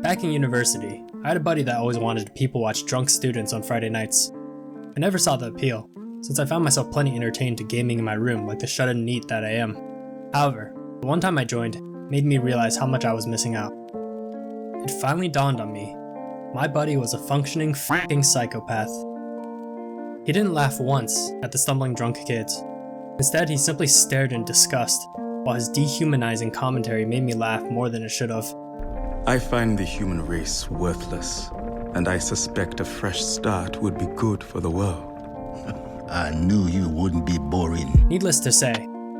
Back in university, I had a buddy that always wanted to people watch drunk students on Friday nights. I never saw the appeal, since I found myself plenty entertained to gaming in my room like the shut-in neat that I am. However, the one time I joined made me realize how much I was missing out. It finally dawned on me. My buddy was a functioning f***ing psychopath. He didn't laugh once at the stumbling drunk kids. Instead, he simply stared in disgust, while his dehumanizing commentary made me laugh more than it should have. I find the human race worthless, and I suspect a fresh start would be good for the world. I knew you wouldn't be boring. Needless to say,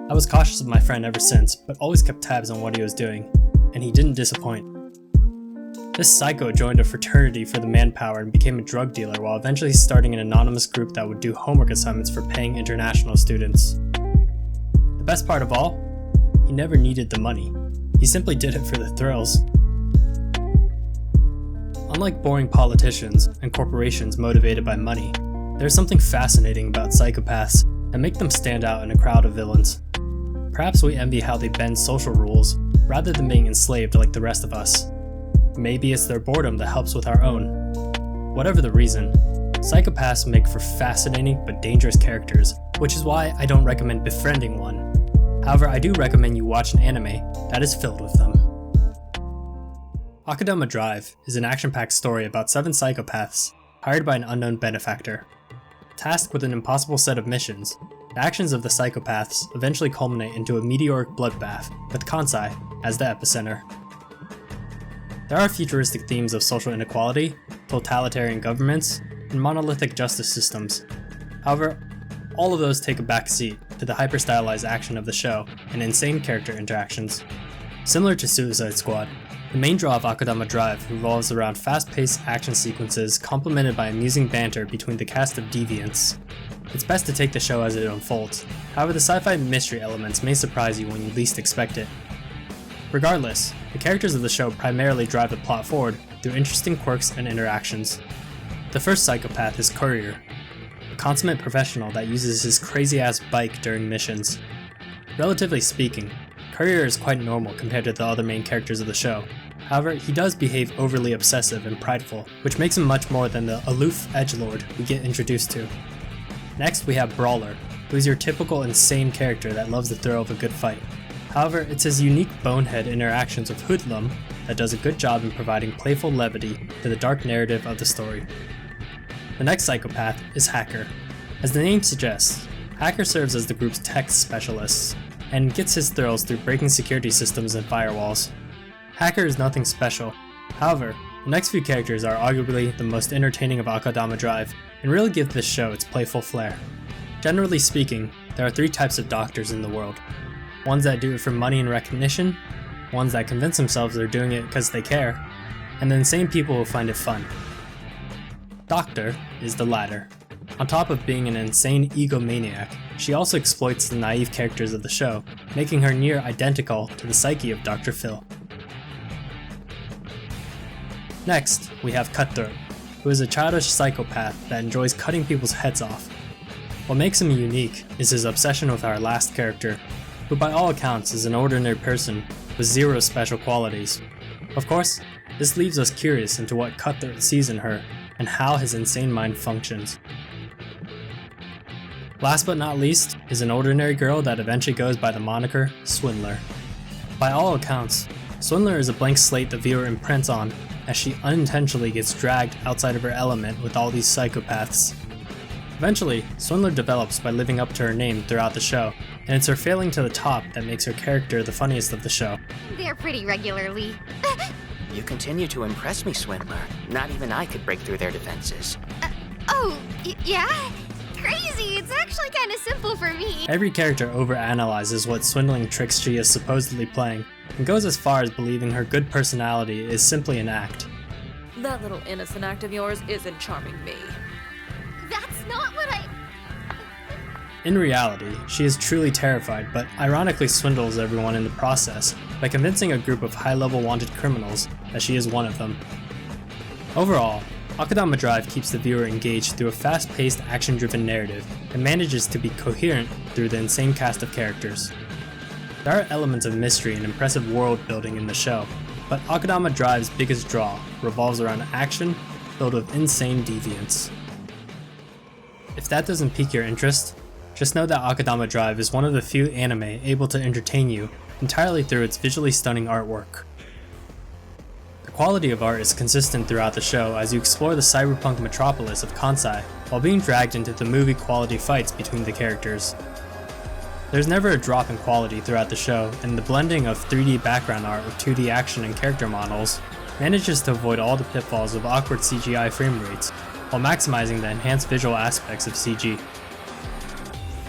I was cautious of my friend ever since, but always kept tabs on what he was doing, and he didn't disappoint. This psycho joined a fraternity for the manpower and became a drug dealer while eventually starting an anonymous group that would do homework assignments for paying international students. The best part of all? He never needed the money. He simply did it for the thrills. Unlike boring politicians and corporations motivated by money, there's something fascinating about psychopaths that make them stand out in a crowd of villains. Perhaps we envy how they bend social rules rather than being enslaved like the rest of us. Maybe it's their boredom that helps with our own. Whatever the reason, psychopaths make for fascinating but dangerous characters, which is why I don't recommend befriending one. However, I do recommend you watch an anime that is filled with them. Akudama Drive is an action-packed story about 7 psychopaths hired by an unknown benefactor. Tasked with an impossible set of missions, the actions of the psychopaths eventually culminate into a meteoric bloodbath, with Kansai as the epicenter. There are futuristic themes of social inequality, totalitarian governments, and monolithic justice systems. However, all of those take a back seat to the hyper-stylized action of the show and insane character interactions. Similar to Suicide Squad, the main draw of Akudama Drive revolves around fast-paced action sequences complemented by amusing banter between the cast of deviants. It's best to take the show as it unfolds, however the sci-fi mystery elements may surprise you when you least expect it. Regardless, the characters of the show primarily drive the plot forward through interesting quirks and interactions. The first psychopath is Courier, a consummate professional that uses his crazy-ass bike during missions. Relatively speaking, Courier is quite normal compared to the other main characters of the show. However, he does behave overly obsessive and prideful, which makes him much more than the aloof edgelord we get introduced to. Next, we have Brawler, who is your typical insane character that loves the thrill of a good fight. However, it's his unique bonehead interactions with Hoodlum that does a good job in providing playful levity to the dark narrative of the story. The next psychopath is Hacker. As the name suggests, Hacker serves as the group's tech specialist, and gets his thrills through breaking security systems and firewalls. Hacker is nothing special. However, the next few characters are arguably the most entertaining of Akudama Drive, and really give this show its playful flair. Generally speaking, there are 3 types of doctors in the world. Ones that do it for money and recognition, ones that convince themselves they're doing it because they care, and the insane people who find it fun. Doctor is the latter. On top of being an insane egomaniac, she also exploits the naive characters of the show, making her near identical to the psyche of Dr. Phil. Next, we have Cutthroat, who is a childish psychopath that enjoys cutting people's heads off. What makes him unique is his obsession with our last character, who by all accounts is an ordinary person with 0 special qualities. Of course, this leaves us curious into what Cutthroat sees in her, and how his insane mind functions. Last but not least is an ordinary girl that eventually goes by the moniker Swindler. By all accounts, Swindler is a blank slate the viewer imprints on as she unintentionally gets dragged outside of her element with all these psychopaths. Eventually, Swindler develops by living up to her name throughout the show, and it's her failing to the top that makes her character the funniest of the show. They're pretty regularly. You continue to impress me, Swindler. Not even I could break through their defenses. Yeah? Crazy, it's actually kind of simple for me. Every character overanalyzes what swindling tricks she is supposedly playing, and goes as far as believing her good personality is simply an act. That little innocent act of yours isn't charming me. That's not what I... In reality, she is truly terrified, but ironically swindles everyone in the process by convincing a group of high-level wanted criminals that she is one of them. Overall, Akudama Drive keeps the viewer engaged through a fast-paced, action-driven narrative and manages to be coherent through the insane cast of characters. There are elements of mystery and impressive world building in the show, But Akudama Drive's biggest draw revolves around action filled with insane deviance. If that doesn't pique your interest, just know that Akudama Drive is one of the few anime able to entertain you entirely through its visually stunning artwork. The quality of art is consistent throughout the show as you explore the cyberpunk metropolis of Kansai while being dragged into the movie quality fights between the characters. There's never a drop in quality throughout the show, and the blending of 3D background art with 2D action and character models manages to avoid all the pitfalls of awkward CGI frame rates, while maximizing the enhanced visual aspects of CG.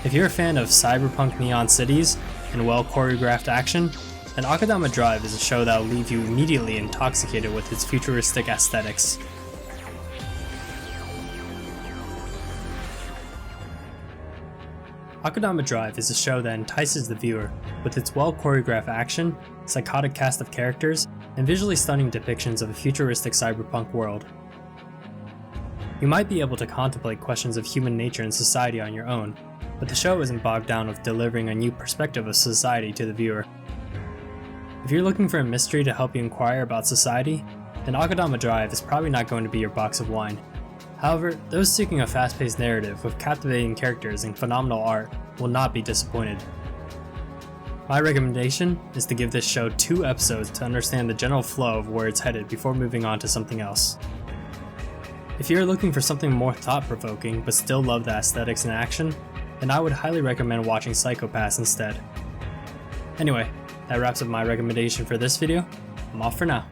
If you're a fan of cyberpunk neon cities and well choreographed action, then Akudama Drive is a show that will leave you immediately intoxicated with its futuristic aesthetics. Akudama Drive is a show that entices the viewer with its well choreographed action, psychotic cast of characters, and visually stunning depictions of a futuristic cyberpunk world. You might be able to contemplate questions of human nature and society on your own, but the show isn't bogged down with delivering a new perspective of society to the viewer. If you're looking for a mystery to help you inquire about society, then Akudama Drive is probably not going to be your box of wine. However, those seeking a fast-paced narrative with captivating characters and phenomenal art will not be disappointed. My recommendation is to give this show 2 episodes to understand the general flow of where it's headed before moving on to something else. If you're looking for something more thought-provoking but still love the aesthetics and action, then I would highly recommend watching Psychopaths instead. Anyway, that wraps up my recommendation for this video. I'm off for now.